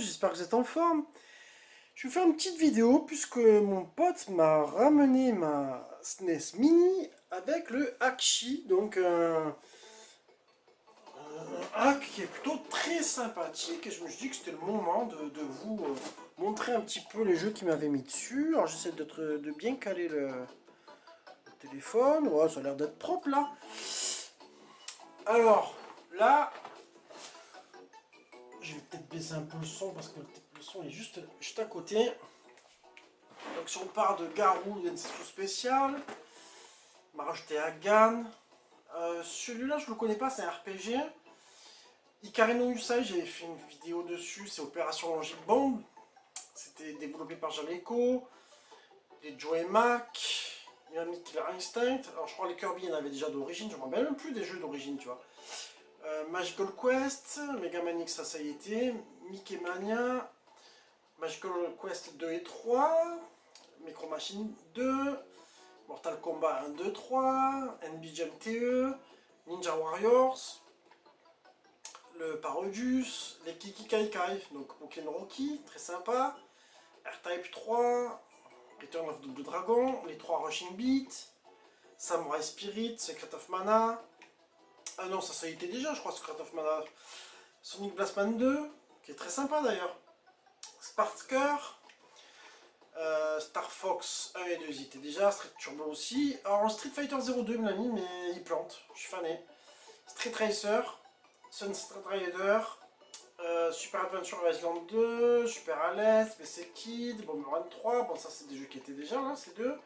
j'espère que vous êtes en forme. Je vais faire une petite vidéo puisque mon pote m'a ramené ma SNES Mini avec le Hakshi, donc un hack qui est plutôt très sympathique et je me suis dit que c'était le moment de vous montrer un petit peu les jeux qui m'avaient mis dessus. Alors j'essaie de bien caler le téléphone, ouais, ça a l'air d'être propre là. Alors là, je vais peut-être baisser un peu le son parce que le son est juste à côté. Donc si on part de Garou, il y a une session spéciale. On m'a rajouté Hagan. Celui-là, je ne le connais pas, c'est un RPG. Ikari no Yusai, j'avais fait une vidéo dessus, c'est Opération Logic Bomb. C'était développé par Jaleco. Les Joe Mac. Il y a mis Killer Instinct. Alors je crois que les Kirby, il y en avait déjà d'origine. Je ne me rappelle même plus des jeux d'origine, tu vois. Magical Quest, Mega Man X, ça y était. Mickey Mania. Magical Quest 2 et 3. Micro Machine 2. Mortal Kombat 1, 2, 3, NBJM TE, Ninja Warriors, le Parodius, les Kiki Kai Kai, donc Pokémon Rocky, très sympa, R-Type 3, Return of the Dragon, les 3 Rushing Beat, Samurai Spirit, Secret of Mana, ah non, ça y était déjà, je crois, Secret of Mana, Sonic Blastman 2, qui est très sympa d'ailleurs, Sparker, Star Fox 1 et 2 y étaient déjà, Street Turbo aussi. Alors Street Fighter 02 me l'a mis mais il plante, je suis fané. Street Racer, Sunset Rider, Super Adventure Island 2, Super Alice, PC Kid, Bomberman 3, bon ça c'est des jeux qui étaient déjà là, ces deux.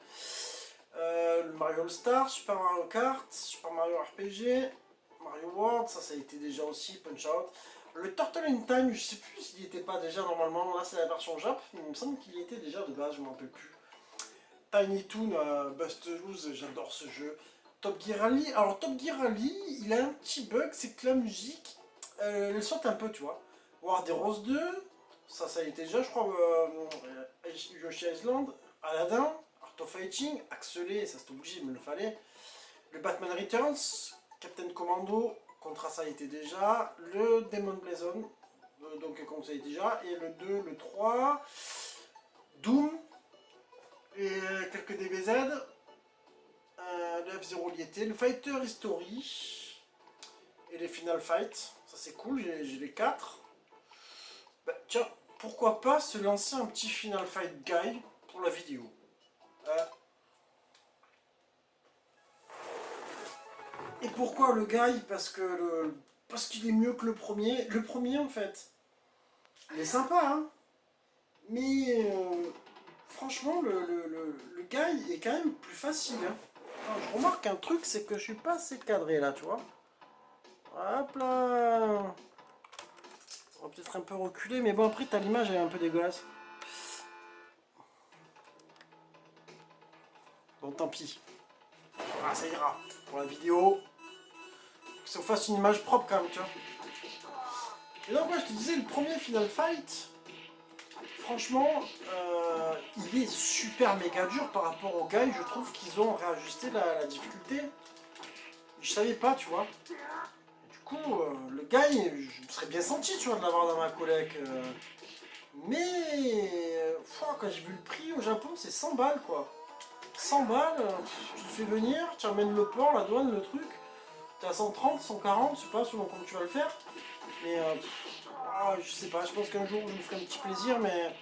Le Mario All Star, Super Mario Kart, Super Mario RPG, Mario World, ça a été déjà aussi, Punch Out. Le Turtle in Time, je sais plus s'il n'y était pas déjà normalement, là c'est la version Jap, mais il me semble qu'il y était déjà de base, je ne m'en rappelle plus. Tiny Toon, Bust Loose, j'adore ce jeu. Top Gear Rally, alors Top Gear Rally, il a un petit bug, c'est que la musique, elle saute un peu, tu vois. War Heroes 2, ça a été déjà, je crois, Yoshi Island, Aladdin, Art of Fighting, Axelé, ça c'était obligé, il me le fallait. Le Batman Returns, Captain Commando, Contra ça a été déjà. Le Demon Blazon, Donkey Kong ça a été déjà. Et le 2, le 3, Doom, et quelques DBZ, le F-Zero y était. Le Fighter History, et les Final Fight, ça c'est cool, j'ai les 4. Bah, tiens, pourquoi pas se lancer un petit Final Fight Guy pour la vidéo. Et pourquoi le Guy? Parce qu'il est mieux que le premier. Le premier en fait, il est sympa, hein. Mais franchement, le Guy est quand même plus facile, hein. Alors, je remarque un truc, c'est que je suis pas assez cadré là, tu vois. Hop là. On va peut-être un peu reculer, mais bon, après, l'image, elle est un peu dégueulasse. Bon, tant pis. Ah, ça ira. Pour la vidéo, que ça fasse une image propre quand même, tu vois. Et donc, moi, je te disais, le premier Final Fight, franchement, il est super méga dur par rapport au gars. Je trouve qu'ils ont réajusté la difficulté. Je savais pas, tu vois. Et du coup, le gars, je me serais bien senti, tu vois, de l'avoir dans ma coloc. Mais, quand j'ai vu le prix au Japon, c'est 100 balles, quoi. 100 balles, tu te fais venir, tu amènes le port, la douane, le truc. T'es à 130, 140, je sais pas selon comment tu vas le faire. Mais, je sais pas, je pense qu'un jour, je me ferai un petit plaisir, mais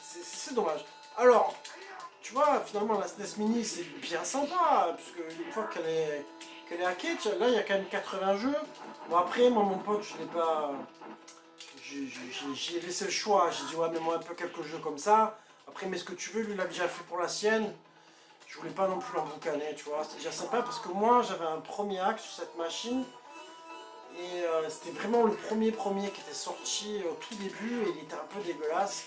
c'est dommage. Alors, tu vois, finalement, la SNES Mini, c'est bien sympa, puisque une fois qu'elle est hackée, là, il y a quand même 80 jeux. Bon, après, moi, mon pote, je l'ai pas... J'ai laissé le choix. J'ai dit, ouais, mets-moi un peu quelques jeux comme ça. Après, mets ce que tu veux, lui, il l'a déjà fait pour la sienne. Je voulais pas non plus l'emboucaner, tu vois. C'était déjà sympa, parce que moi, j'avais un premier hack sur cette machine. Et c'était vraiment le premier qui était sorti au tout début, et il était un peu dégueulasse.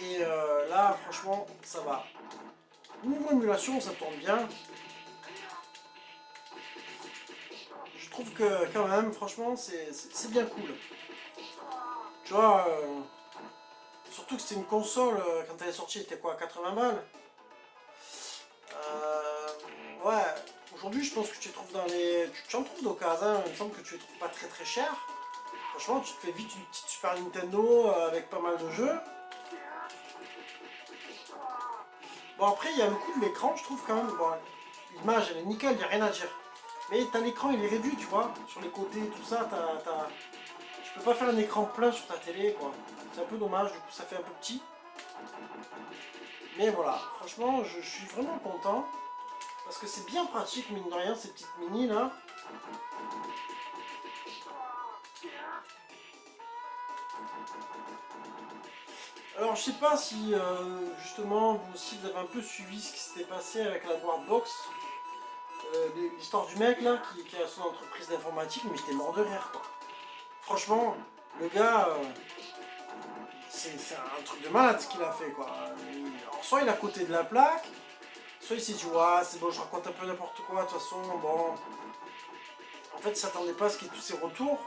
Et là, franchement, ça va. Niveau émulation, ça tourne bien. Je trouve que quand même, franchement, c'est bien cool. Tu vois, surtout que c'était une console, quand elle est sortie, elle était quoi, 80 balles. Ouais, aujourd'hui, je pense que tu les trouves dans les... Tu en trouves d'occasion, il me semble que tu les trouves pas très très cher. Franchement, tu te fais vite une petite Super Nintendo avec pas mal de jeux. Bon, après, il y a le coup de l'écran, je trouve quand même. Bon, l'image, elle est nickel, il n'y a rien à dire. Mais t'as l'écran, il est réduit, tu vois. Sur les côtés, tout ça, tu peux pas faire un écran plein sur ta télé, quoi. C'est un peu dommage, du coup, ça fait un peu petit. Mais voilà, franchement, je suis vraiment content. Parce que c'est bien pratique, mine de rien, ces petites mini, là. Alors, je sais pas si, justement, vous aussi, vous avez un peu suivi ce qui s'était passé avec la Boardbox. L'histoire du mec, là, qui a son entreprise d'informatique, mais j'étais mort de rire, quoi. Franchement, le gars, c'est un truc de malade ce qu'il a fait, quoi. Alors, soit il est à côté de la plaque, soit il s'est dit, ouais, c'est bon, je raconte un peu n'importe quoi, de toute façon, bon. En fait, il s'attendait pas à ce qu'il y ait tous ces retours.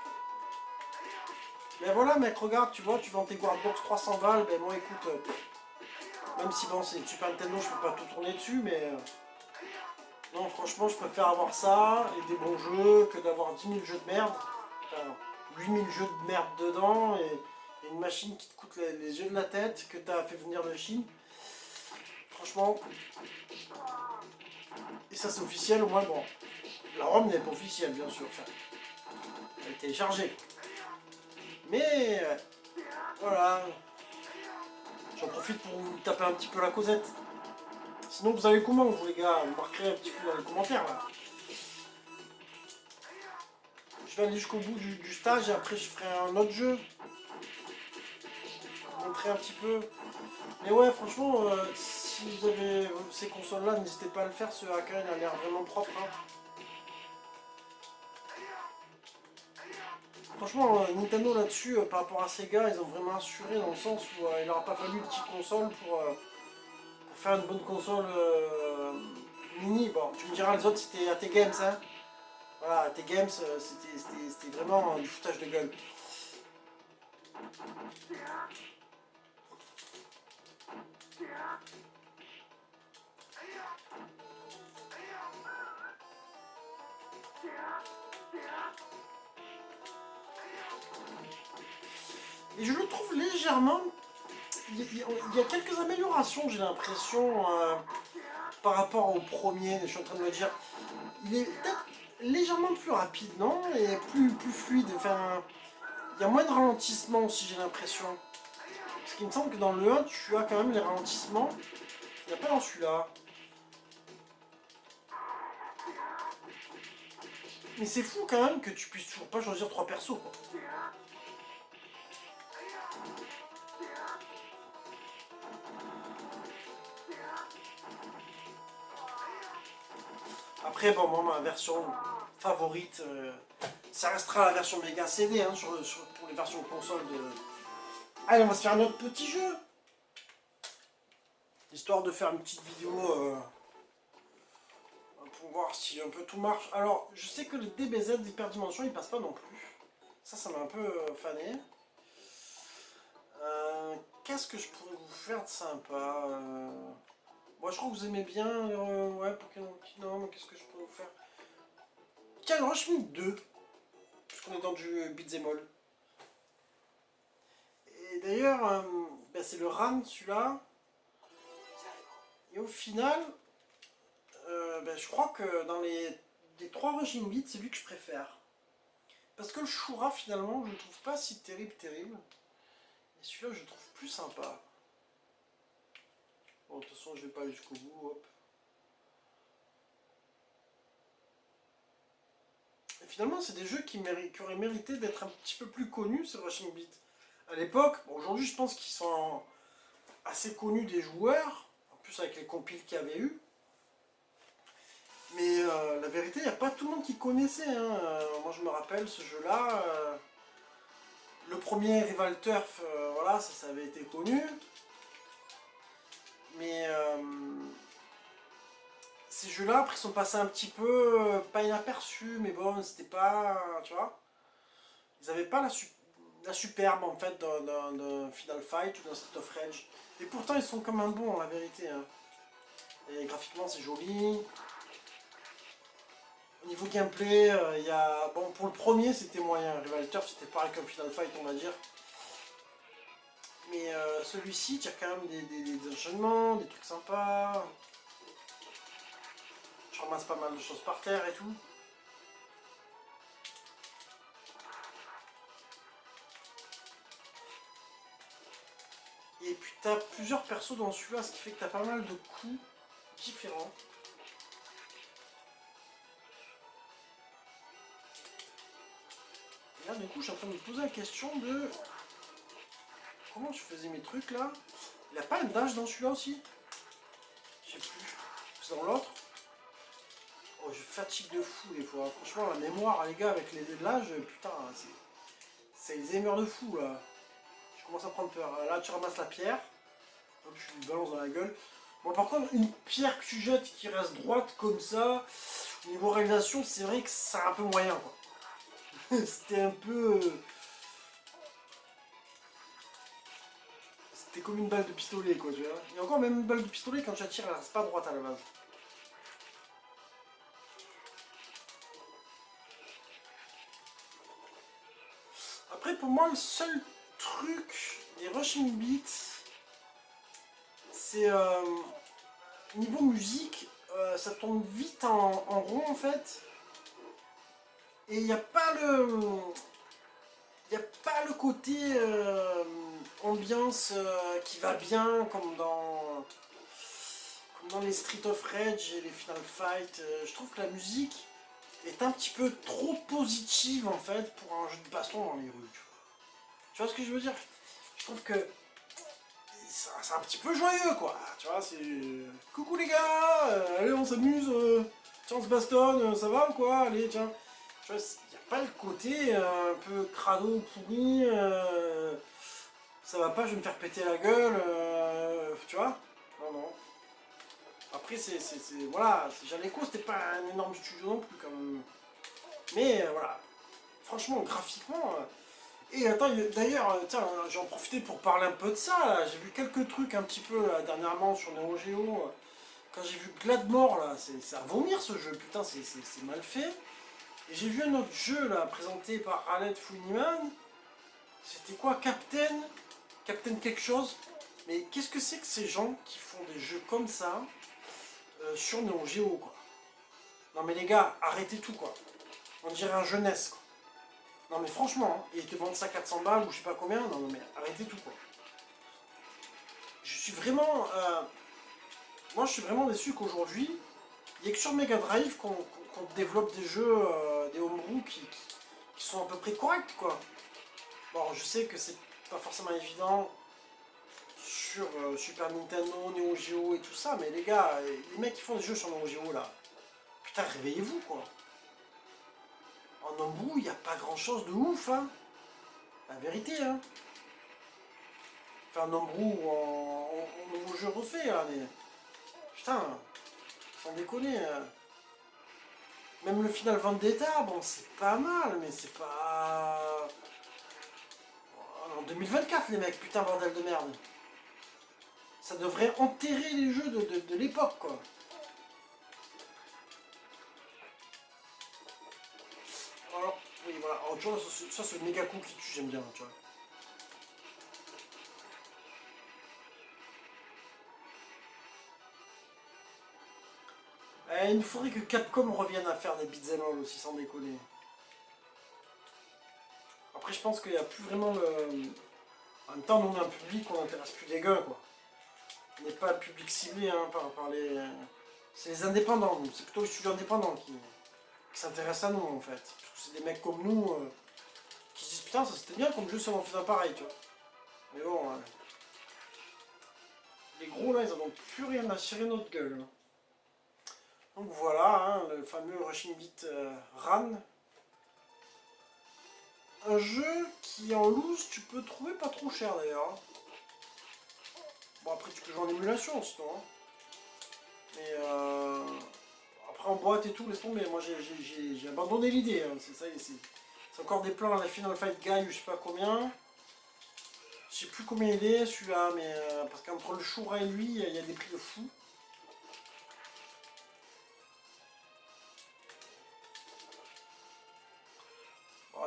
Mais voilà, mec, regarde, tu vois, tu vends tes Guardbox 300 balles, ben moi, écoute, même si bon, c'est une Super Nintendo, je peux pas tout tourner dessus, mais non, franchement, je préfère avoir ça et des bons jeux que d'avoir 10 000 jeux de merde. Enfin, 8 000 jeux de merde dedans et une machine qui te coûte les yeux de la tête que tu as fait venir de Chine. Franchement, et ça c'est officiel, au moins, bon, la ROM n'est pas officielle, bien sûr, enfin, elle est téléchargée. Mais, voilà, j'en profite pour vous taper un petit peu la causette. Sinon, vous savez comment, vous les gars, vous marquerez un petit peu dans les commentaires, là. Je vais aller jusqu'au bout du stage et après je ferai un autre jeu. Montrer un petit peu. Mais ouais, franchement, si vous avez ces consoles-là, n'hésitez pas à le faire. Ce hacker, il a l'air vraiment propre. Hein. Franchement, Nintendo là-dessus, par rapport à Sega, ils ont vraiment assuré dans le sens où il n'aura pas fallu une petite console pour faire une bonne console mini. Bon, tu me diras, les autres c'était AT Games. Hein. Voilà, AT Games, c'était vraiment du foutage de gueule. Et je le trouve légèrement. Il y a quelques améliorations, j'ai l'impression, par rapport au premier. Je suis en train de me dire. Il est peut-être légèrement plus rapide, non? Et plus fluide. Enfin, il y a moins de ralentissement aussi, j'ai l'impression. Parce qu'il me semble que dans le 1, tu as quand même les ralentissements. Il n'y a pas dans celui-là. Mais c'est fou quand même que tu puisses toujours pas choisir 3 persos, quoi. Après, bon, moi, ma version favorite, ça restera la version Mega CD hein, pour les versions console de. Allez, on va se faire un autre petit jeu. Histoire de faire une petite vidéo pour voir si un peu tout marche. Alors, je sais que le DBZ d'Hyperdimension, il passe pas non plus. Ça m'a un peu fané. Qu'est-ce que je pourrais vous faire de sympa moi, je crois que vous aimez bien. Ouais, Pokémon non, mais qu'est-ce que je pourrais vous faire Tiens, Rush Me 2. Puisqu'on est dans du beat'em all. Et d'ailleurs, ben, c'est le RAN, celui-là. Et au final, ben, je crois que dans les 3 Rushing Beats, c'est lui que je préfère. Parce que le Shura, finalement, je le trouve pas si terrible. Et celui-là, je le trouve plus sympa. Bon, de toute façon, je vais pas aller jusqu'au bout. Hop. Et finalement, c'est des jeux qui auraient mérité d'être un petit peu plus connus, ces Rushing Beats. À l'époque, bon, aujourd'hui, je pense qu'ils sont assez connus des joueurs. En plus, avec les compiles qu'il y avait eu. Mais la vérité, il n'y a pas tout le monde qui connaissait. Hein. Moi, je me rappelle ce jeu-là. Le premier Rival Turf, voilà, ça avait été connu. Mais ces jeux-là, après, sont passés un petit peu, pas inaperçus, mais bon, c'était pas, tu vois. Ils n'avaient pas la superbe, en fait, d'un Final Fight ou d'un Street of Rage. Et pourtant, ils sont comme un bon, la vérité. Hein. Et graphiquement, c'est joli. Au niveau gameplay, il y a... Bon, pour le premier, c'était moyen. Rival Turf, c'était pareil comme Final Fight, on va dire. Mais celui-ci, il y a quand même des enchaînements, des trucs sympas. Je ramasse pas mal de choses par terre et tout. Et puis t'as plusieurs persos dans celui-là, ce qui fait que t'as pas mal de coups différents. Et là, du coup, je suis en train de me poser la question de... Comment je faisais mes trucs, là? Il n'y a pas un dash dans celui-là aussi? Je sais plus. C'est dans l'autre? Oh, je fatigue de fou, des fois. Franchement, la mémoire, les gars, avec les l'âge, putain, c'est Alzheimer de fou, là. Je commence à prendre peur. Là, tu ramasses la pierre. Hop, je lui balance dans la gueule. Bon, par contre, une pierre que tu jettes qui reste droite comme ça, au niveau réalisation, c'est vrai que c'est un peu moyen, quoi. C'était un peu... C'était comme une balle de pistolet, quoi, tu vois. Et encore, même une balle de pistolet, quand tu la tires, elle reste pas droite à la base. Après, pour moi, le seul truc des Rushing Beats, c'est niveau musique, ça tourne vite en rond en fait. Et il n'y a pas le. Il n'y a pas le côté ambiance qui va bien comme dans les Street of Rage et les Final Fight. Je trouve que la musique est un petit peu trop positive en fait pour un jeu de baston dans les rues. Tu vois ce que je veux dire? Je trouve que c'est un petit peu joyeux quoi. Tu vois, c'est coucou les gars, allez on s'amuse, tiens on se bastonne, ça va ou quoi? Allez tiens. Tu vois, il n'y a pas le côté un peu crado pourri, ça va pas, je vais me faire péter la gueule, tu vois? Non, non. Après, voilà, Jaleco, c'était pas un énorme studio non plus, quand même. Mais voilà, franchement, graphiquement. Et attends, d'ailleurs, tiens, j'en profité pour parler un peu de ça. J'ai vu quelques trucs un petit peu là, dernièrement sur Neo Geo. Quand j'ai vu Gladmore, là, c'est à vomir ce jeu, putain, c'est mal fait. Et j'ai vu un autre jeu là, présenté par Aled Funiman. C'était quoi, Captain quelque chose? Mais qu'est-ce que c'est que ces gens qui font des jeux comme ça sur Neo Geo, quoi? Non mais les gars, arrêtez tout, quoi. On dirait un jeunesse, quoi. Non mais franchement, hein, et ils te vendent ça 400 balles ou je sais pas combien, non mais arrêtez tout, quoi. Je suis vraiment... moi je suis vraiment déçu qu'aujourd'hui, il n'y a que sur Mega Drive qu'on développe des jeux, des homebrew qui sont à peu près corrects, quoi. Bon, je sais que c'est pas forcément évident sur Super Nintendo, Neo Geo et tout ça, mais les gars, les mecs qui font des jeux sur Neo Geo là, putain, réveillez-vous quoi. En homebrew, il n'y a pas grand chose de ouf, hein. La vérité, hein. Enfin, en homebrew ou en nouveau jeu refait, hein, mais. Putain, sans déconner. Même le Final Vendetta, bon, c'est pas mal, mais c'est pas. En 2024, les mecs, putain, bordel de merde. Ça devrait enterrer les jeux de l'époque, quoi. Alors, oui, voilà. Alors, tu vois, ça c'est le méga coup qui tue, j'aime bien, tu vois. Il nous faudrait que Capcom revienne à faire des beat'em all aussi, sans déconner. Après, je pense qu'il n'y a plus vraiment le. En même temps, nous, on a un public, on n'intéresse plus des gars, quoi. On n'est pas le public ciblé hein, par les. C'est les indépendants, nous. C'est plutôt les studios indépendants qui s'intéressent à nous, en fait. Parce que c'est des mecs comme nous qui se disent putain, ça c'était bien comme jeu si on en faisait un pareil, tu vois. Mais bon, les gros là, ils en ont plus rien à cirer notre gueule. Hein. Donc voilà, hein, le fameux Rushing Beat RAN. Un jeu qui en loose, tu peux trouver pas trop cher d'ailleurs. Bon, après, tu peux jouer en émulation sinon. Hein. Mais après, en boîte et tout, laisse tomber. Moi, j'ai abandonné l'idée. Hein. C'est ça, c'est encore des plans à la Final Fight Guy ou je sais pas combien. Je sais plus combien il est celui-là, mais parce qu'entre le Shura et lui, il y a des prix de fou.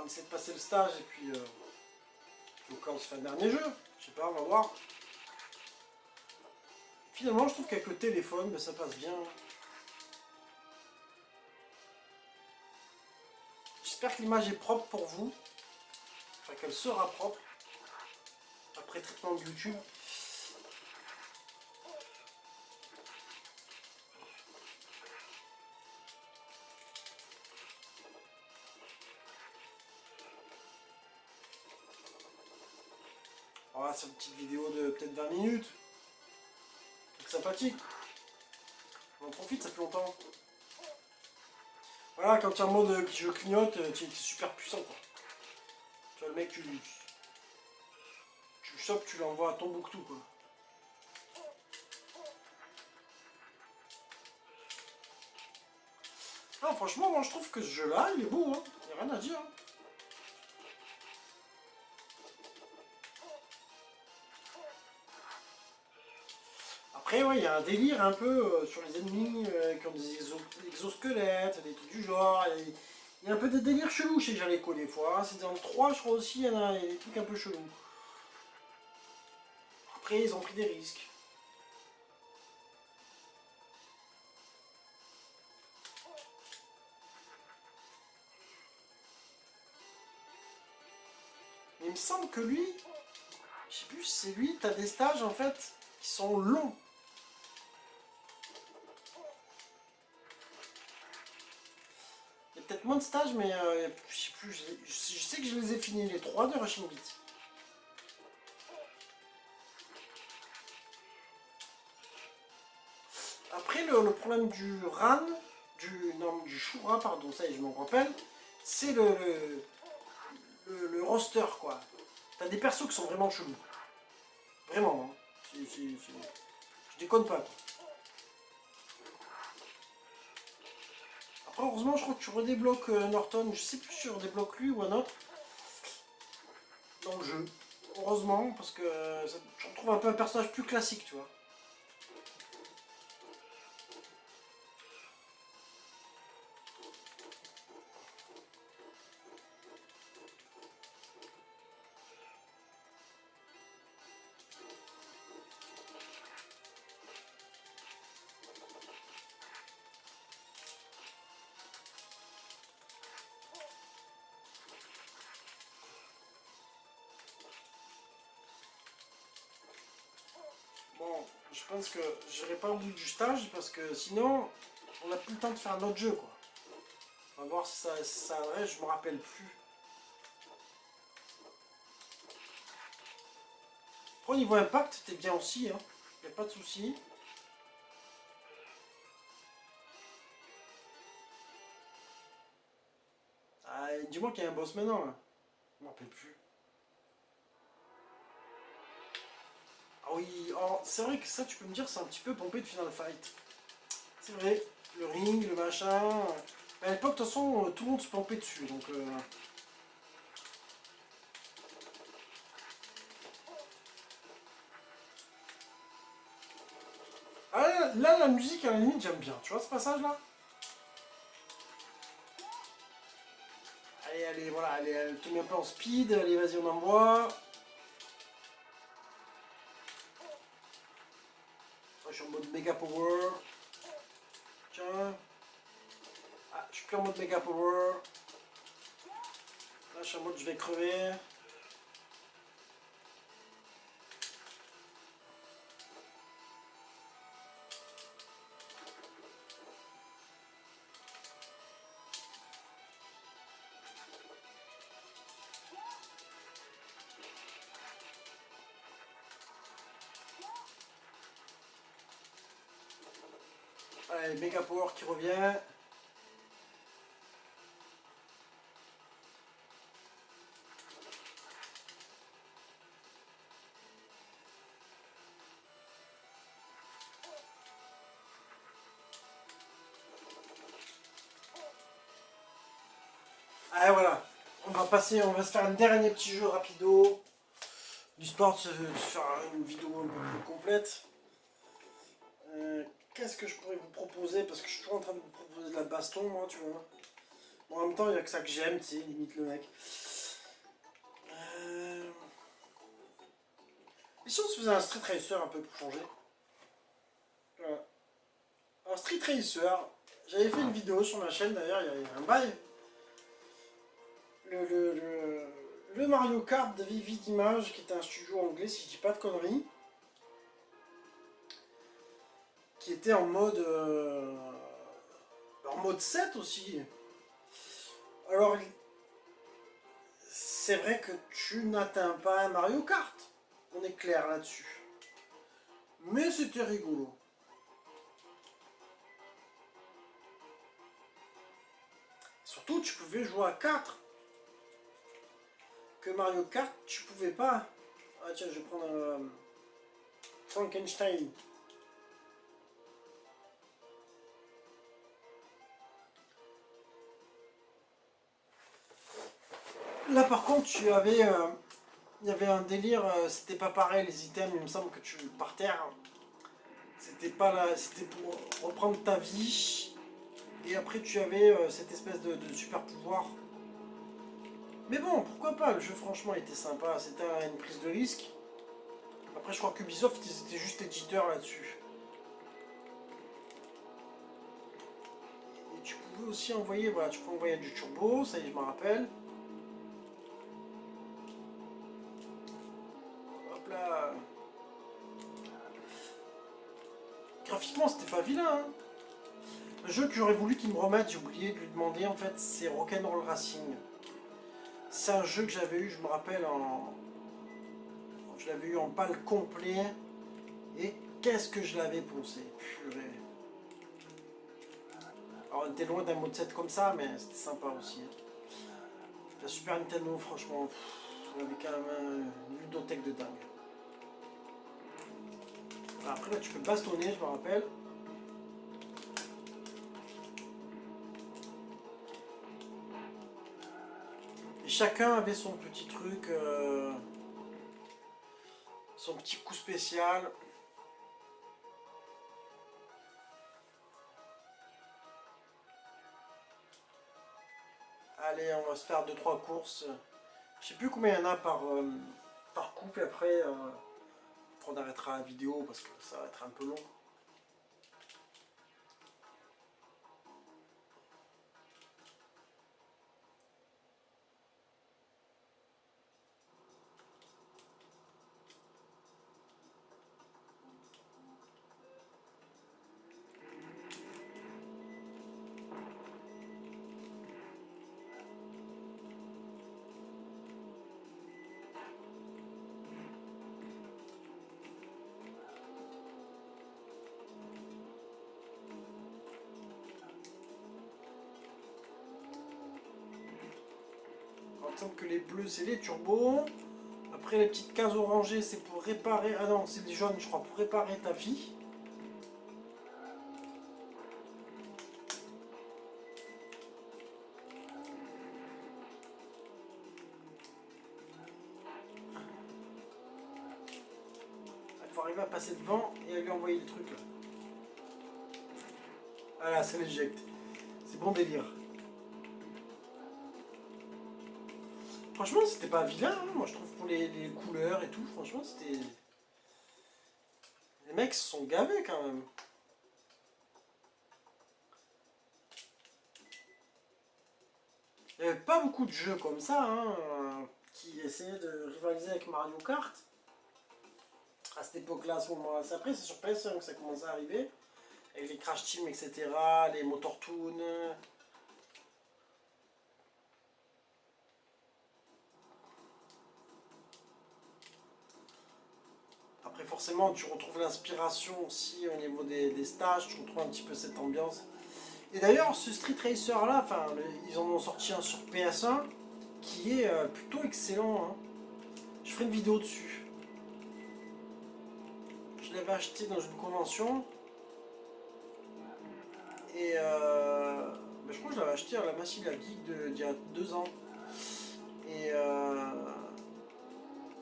on essaie de passer le stage et puis au cas où on se fait un dernier jeu. Je sais pas, on va voir. Finalement, je trouve qu'avec le téléphone, ben, ça passe bien. J'espère que l'image est propre pour vous. Enfin, qu'elle sera propre. Après traitement de YouTube. Voilà, c'est une petite vidéo de peut-être 20 minutes. Truc sympathique. On en profite, ça fait longtemps. Voilà, quand tu es en mode je clignote, tu es super puissant quoi. Tu vois le mec, tu le chopes, tu l'envoies à Tombouctou quoi. Non, franchement, moi je trouve que ce jeu-là, il est beau, hein. Il n'y a rien à dire. Hein. Après, ouais, il y a un délire un peu sur les ennemis qui ont des exosquelettes, des trucs du genre. Il y a un peu de délire chelou chez Jaleco des fois. Hein. C'est dans le 3, je crois aussi, il y a des trucs un peu chelous. Après, ils ont pris des risques. Mais il me semble que lui, je sais plus si c'est lui, t'as des stages en fait qui sont longs. Il y a peut-être moins de stages, mais je sais plus. Je sais que je les ai finis, les 3 de Rushing Beat. Après, le problème du RAN, du Shura, pardon, ça y est, je m'en rappelle, c'est le roster, quoi. T'as des persos qui sont vraiment chelous. Vraiment, hein. Je déconne pas, quoi. Après, heureusement, je crois que tu redébloques Norton. Je sais plus si tu redébloques lui ou un autre dans le jeu. Heureusement, parce que je retrouve un peu un personnage plus classique, tu vois. Bon, je pense que j'irai pas au bout du stage parce que sinon, on n'a plus le temps de faire un autre jeu, quoi. On va voir si ça reste, je me rappelle plus. Après, au niveau impact, t'es bien aussi, hein. Y a pas de souci. Ah, dis-moi qu'il y a un boss maintenant, là. Je me rappelle plus. Ah oui, c'est vrai que ça, tu peux me dire, c'est un petit peu pompé de Final Fight. C'est vrai, le ring, le machin. À l'époque, de toute façon, tout le monde se pompait dessus, donc... Ah, là, la musique, à la limite, j'aime bien. Tu vois ce passage-là? Allez, allez, voilà, allez, elle te met un peu en speed. Allez, vas-y, on envoie. Je suis en mode méga power. Tiens. Ah, je suis plus en mode méga power. Là, je suis en mode je vais crever. Allez, méga power qui revient. Allez, voilà. On va se faire un dernier petit jeu rapido. L'histoire de se faire une vidéo un peu plus complète. Qu'est-ce que je pourrais vous proposer? Parce que je suis toujours en train de vous proposer de la baston, moi, tu vois. Bon, en même temps, il n'y a que ça que j'aime, tu sais, limite le mec. Et si on se faisait un Street Racer un peu pour changer? Voilà. Un Street Racer, j'avais fait une vidéo sur ma chaîne d'ailleurs, il y a un bail. Le Mario Kart de Vivid Image, qui était un studio anglais, si je dis pas de conneries, qui était en mode 7 aussi. Alors, c'est vrai que tu n'atteins pas un Mario Kart, on est clair là-dessus. Mais c'était rigolo. Surtout, tu pouvais jouer à 4. Que Mario Kart, tu pouvais pas. Ah tiens, je vais prendre un Frankenstein. Là par contre, il y avait un délire, c'était pas pareil les items, il me semble que tu par terre, c'était pas là, c'était pour reprendre ta vie, et après tu avais cette espèce de super pouvoir. Mais bon, pourquoi pas, le jeu franchement était sympa, c'était une prise de risque. Après je crois qu'Ubisoft ils étaient juste éditeurs là-dessus. Et tu pouvais aussi envoyer, voilà, tu peux envoyer du turbo, ça y est je me rappelle. Hop là. Graphiquement c'était pas vilain, hein. Le jeu que j'aurais voulu qu'il me remette, j'ai oublié de lui demander en fait, c'est Rock'n'Roll Racing. C'est un jeu que j'avais eu, je me rappelle, je l'avais eu en pâle complet. Et qu'est-ce que je l'avais poncé, purée. Alors on était loin d'un mode 7 comme ça, mais c'était sympa aussi. La Super Nintendo, franchement, on avait quand même une ludothèque de dingue. Après là tu peux bastonner, je me rappelle. Et chacun avait son petit truc, son petit coup spécial. Allez, on va se faire 2-3 courses. Je sais plus combien il y en a par couple. Après, on arrêtera la vidéo parce que ça va être un peu long. Il me semble que les bleus c'est les turbos. Après les petites cases orangées c'est pour réparer. Ah non, c'est les jaunes je crois pour réparer ta vie. Il faut arriver à passer devant et à lui envoyer le truc là. Voilà, c'est l'éjecte. C'est bon délire. Franchement c'était pas vilain, hein. Moi je trouve pour les couleurs et tout, franchement c'était. Les mecs se sont gavés quand même. Il n'y avait pas beaucoup de jeux comme ça hein, qui essayaient de rivaliser avec Mario Kart. À cette époque-là, à ce moment-là. Après, c'est sur PS1 que ça commence à arriver. Avec les Crash Team, etc., les Motor Toon. Après, forcément, tu retrouves l'inspiration aussi au niveau des stages. Tu retrouves un petit peu cette ambiance. Et d'ailleurs, ce Street Racer là, ils en ont sorti un sur PS1 qui est plutôt excellent, hein. Je ferai une vidéo dessus. Je l'avais acheté dans une convention. Et je crois que je l'avais acheté à la machine à geek d'il y a 2 ans. Et,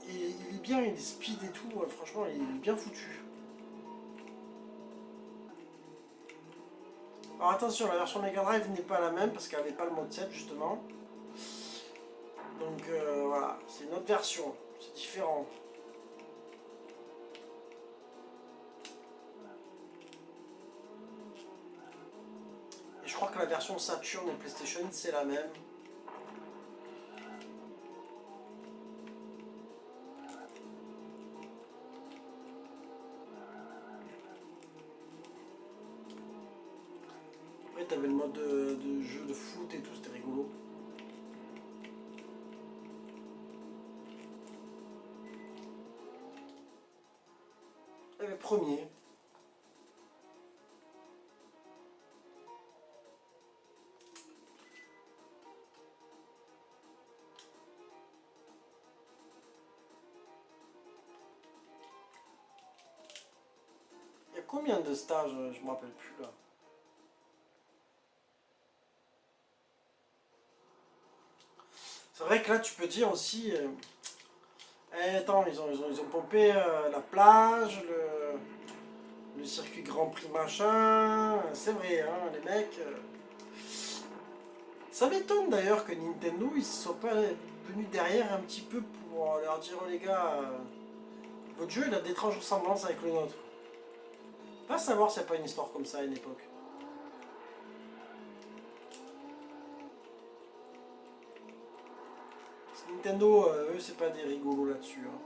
il est bien, il est speed et tout, franchement il est bien foutu. Alors attention, la version Mega Drive n'est pas la même parce qu'elle n'avait pas le mode 7 justement. Donc voilà, c'est une autre version, c'est différent. Et je crois que la version Saturn et PlayStation c'est la même. Après t'avais le mode de jeu de foot et tout, c'était rigolo. Et le premier. Il y a combien de stages? Je me rappelle plus là. C'est vrai que là tu peux dire aussi. Attends, ils ont pompé la plage, le circuit Grand Prix machin. C'est vrai, hein, les mecs. Ça m'étonne d'ailleurs que Nintendo ils se soient pas venus derrière un petit peu pour leur dire oh les gars, votre jeu il a d'étranges ressemblances avec le nôtre. Va savoir s'il n'y a pas une histoire comme ça à une époque. Nintendo, eux c'est pas des rigolos là-dessus. Hein.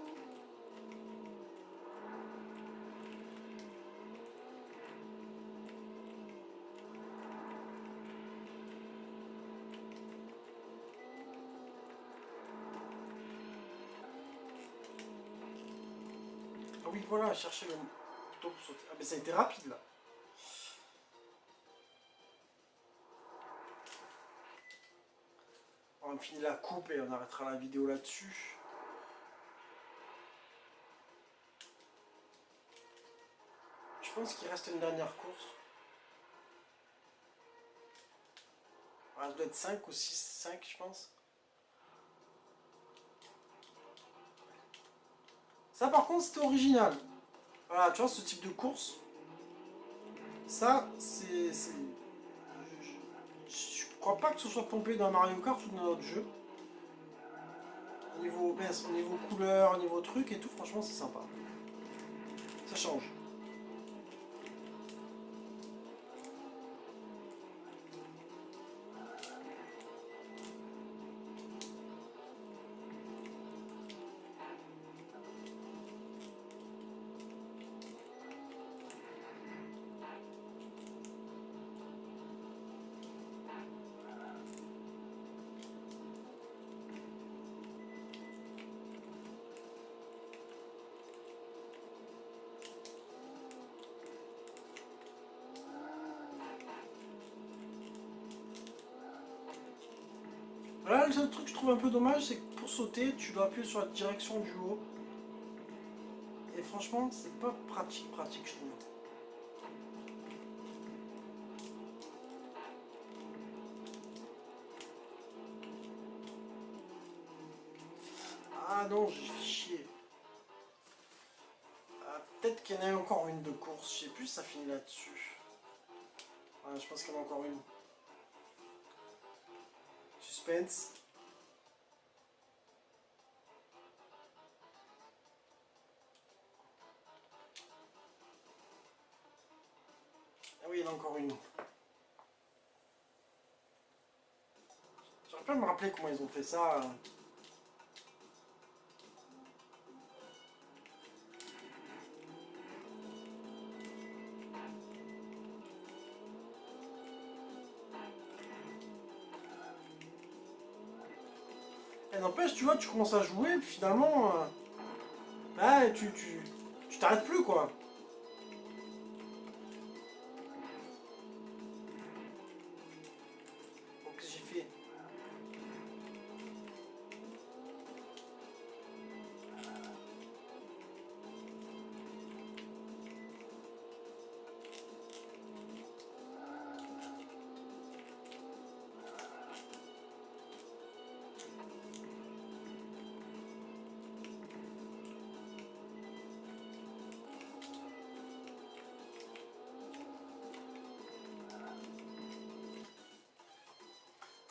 Ah oui voilà, chercher le bouton pour sauter. Ah mais ça a été rapide là. On va finir la coupe et on arrêtera la vidéo là-dessus. Je pense qu'il reste une dernière course. Ah, ça doit être 5 ou 6, 5 je pense. Ça par contre c'était original. Voilà, tu vois ce type de course. Ça c'est... Je crois pas que ce soit pompé dans Mario Kart ou dans notre jeu. Au niveau couleur, au niveau truc et tout, franchement c'est sympa. Ça change. Là, le seul truc que je trouve un peu dommage, c'est que pour sauter, tu dois appuyer sur la direction du haut. Et franchement, c'est pas pratique, je trouve. Ah non, j'ai fait chier. Ah, peut-être qu'il y en a encore une de course, je sais plus si ça finit là-dessus. Ouais, je pense qu'il y en a encore une. Suspense. Ah oui, il y en a encore une. J'aurais pas me rappeler comment ils ont fait ça. Et n'empêche, tu vois, tu commences à jouer, puis finalement, bah, tu t'arrêtes plus, quoi. Donc, qu'est-ce que j'ai fait?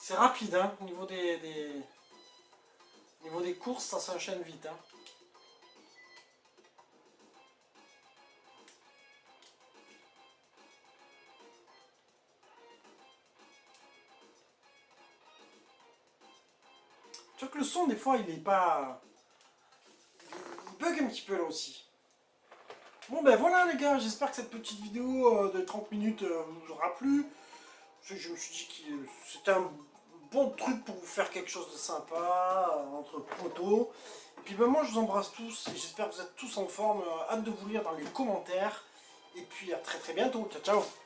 C'est rapide, hein, au niveau au niveau des courses, ça s'enchaîne vite. Hein. Tu vois que le son, des fois, il est pas... Il bug un petit peu là aussi. Bon ben voilà les gars, j'espère que cette petite vidéo de 30 minutes vous aura plu. Je me suis dit que c'était un bon truc pour vous faire quelque chose de sympa, entre potos. Et puis ben moi je vous embrasse tous et j'espère que vous êtes tous en forme. Hâte de vous lire dans les commentaires. Et puis à très très bientôt. Ciao ciao.